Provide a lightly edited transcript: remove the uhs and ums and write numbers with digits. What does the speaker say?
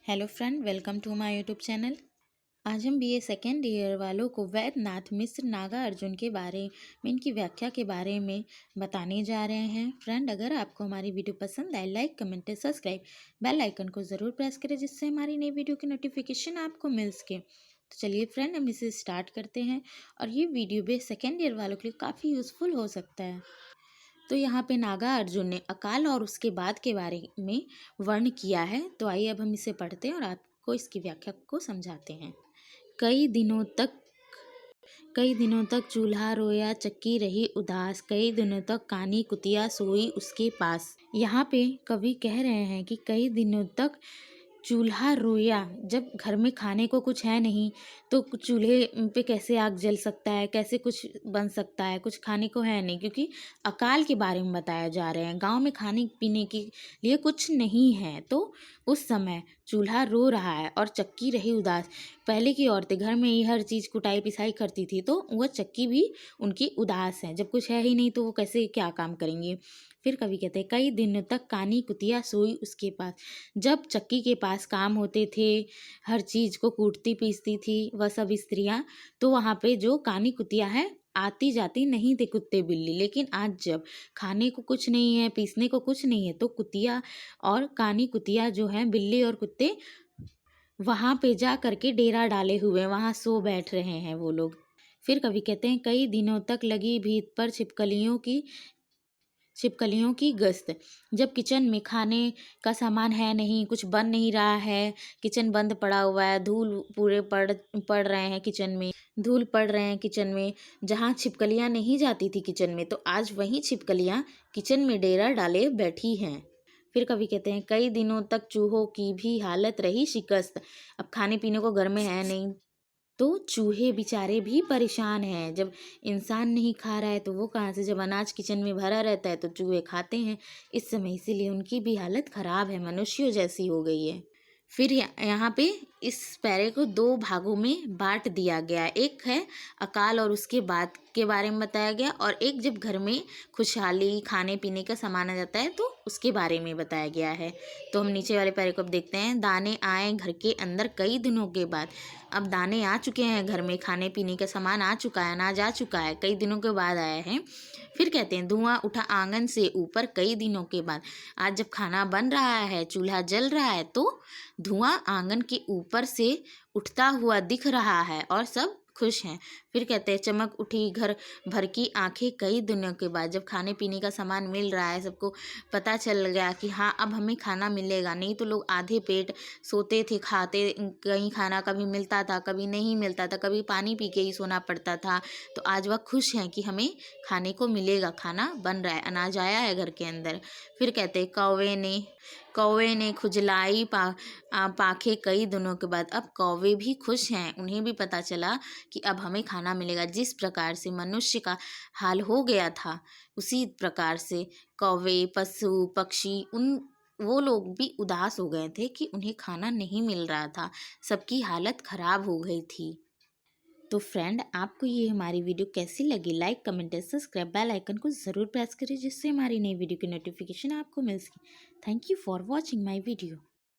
Hello friend, welcome to my YouTube channel. आज हम BA second year वालों को वैद्यनाथ मिश्र नागार्जुन के बारे में, इनकी व्याख्या के बारे में बताने जा रहे हैं। फ्रेंड, अगर आपको हमारी वीडियो पसंद आए, like comment subscribe bell icon को ज़रूर प्रेस करें, जिससे हमारी नई वीडियो की नोटिफिकेशन आपको मिल सके। तो चलिए फ्रेंड, हम इसे स्टार्ट करते हैं और ये वीडियो भी सेकेंड ईयर वालों के लिए काफ़ी यूज़फुल हो सकता है। तो यहाँ पे नागार्जुन ने अकाल और उसके बाद के बारे में वर्ण किया है। तो आइए अब हम इसे पढ़ते हैं और आपको इसकी व्याख्या को समझाते हैं। कई दिनों तक चूल्हा रोया, चक्की रही उदास, कई दिनों तक कानी कुतिया सोई उसके पास। यहाँ पे कवि कह रहे हैं कि कई दिनों तक चूल्हा रोया। जब घर में खाने को कुछ है नहीं तो चूल्हे पे कैसे आग जल सकता है, कैसे कुछ बन सकता है, कुछ खाने को है नहीं, क्योंकि अकाल के बारे में बताया जा रहे हैं। गांव में खाने पीने के लिए कुछ नहीं है, तो उस समय चूल्हा रो रहा है और चक्की रही उदास। पहले की औरतें घर में ही हर चीज़ कुटाई पिसाई करती थी, तो वह चक्की भी उनकी उदास है। जब कुछ है ही नहीं तो वो कैसे क्या काम करेंगे। फिर कवि कहते हैं कई दिनों तक कानी कुतिया सोई उसके पास। जब चक्की के पास काम होते थे, हर चीज़ को कूटती पीसती थी वह सब स्त्रियाँ, तो वहाँ पे जो कानी कुतिया है आती जाती नहीं थे कुत्ते बिल्ली। लेकिन आज जब खाने को कुछ नहीं है, पीसने को कुछ नहीं है, तो कुतिया और कानी कुतिया जो हैं, बिल्ली और कुत्ते, वहाँ पे जा करके डेरा डाले हुए वहाँ सो बैठ रहे हैं वो लोग। फिर कवि कहते हैं कई दिनों तक लगी भीत पर छिपकलियों की गश्त। जब किचन में खाने का सामान है नहीं, कुछ बन नहीं रहा है, किचन बंद पड़ा हुआ है, पड़ रहे हैं किचन में, धूल पड़ रहे हैं किचन में, जहाँ छिपकलियाँ नहीं जाती थी किचन में, तो आज वहीं छिपकलियाँ किचन में डेरा डाले बैठी हैं। फिर कवि कहते हैं कई दिनों तक चूहों की भी हालत रही शिकस्त। अब खाने पीने को घर में है नहीं, तो चूहे बेचारे भी परेशान हैं। जब इंसान नहीं खा रहा है तो वो कहाँ से, जब अनाज किचन में भरा रहता है तो चूहे खाते हैं इस समय, इसीलिए उनकी भी हालत खराब है, मनुष्यों जैसी हो गई है। फिर यहाँ पे इस पैरे को दो भागों में बांट दिया गया है। एक है अकाल और उसके बाद के बारे में बताया गया, और एक जब घर में खुशहाली खाने पीने का सामान आ जाता है तो उसके बारे में बताया गया है। तो हम नीचे वाले पैरे को अब देखते हैं। दाने आए घर के अंदर कई दिनों के बाद। अब दाने आ चुके हैं घर में, खाने पीने का सामान आ चुका है, अनाज आ चुका है, कई दिनों के बाद आया है। फिर कहते हैं धुआं उठा आंगन से ऊपर कई दिनों के बाद। आज जब खाना बन रहा है, चूल्हा जल रहा है, तो धुआं आंगन के ऊपर से उठता हुआ दिख रहा है और सब खुश हैं। फिर कहते हैं चमक उठी घर भर की आंखें कई दिनों के बाद। जब खाने पीने का सामान मिल रहा है, सबको पता चल गया कि हाँ अब हमें खाना मिलेगा। नहीं तो लोग आधे पेट सोते थे, खाते कहीं खाना कभी मिलता था, कभी नहीं मिलता था, कभी पानी पी के ही सोना पड़ता था। तो आज वह खुश हैं कि हमें खाने को मिलेगा, खाना बन रहा है, अनाज आया है घर के अंदर। फिर कहते हैं कौवे ने खुजलाई पाखे कई दिनों के बाद। अब कौवे भी खुश हैं, उन्हें भी पता चला कि अब हमें खाना मिलेगा। जिस प्रकार से मनुष्य का हाल हो गया था, उसी प्रकार से कौवे, पशु पक्षी, वो लोग भी उदास हो गए थे कि उन्हें खाना नहीं मिल रहा था, सबकी हालत खराब हो गई थी। तो फ्रेंड, आपको ये हमारी वीडियो कैसी लगी? Like comment subscribe bell icon को ज़रूर प्रेस करिए, जिससे हमारी नई वीडियो की नोटिफिकेशन आपको मिल सके। Thank you for watching my video.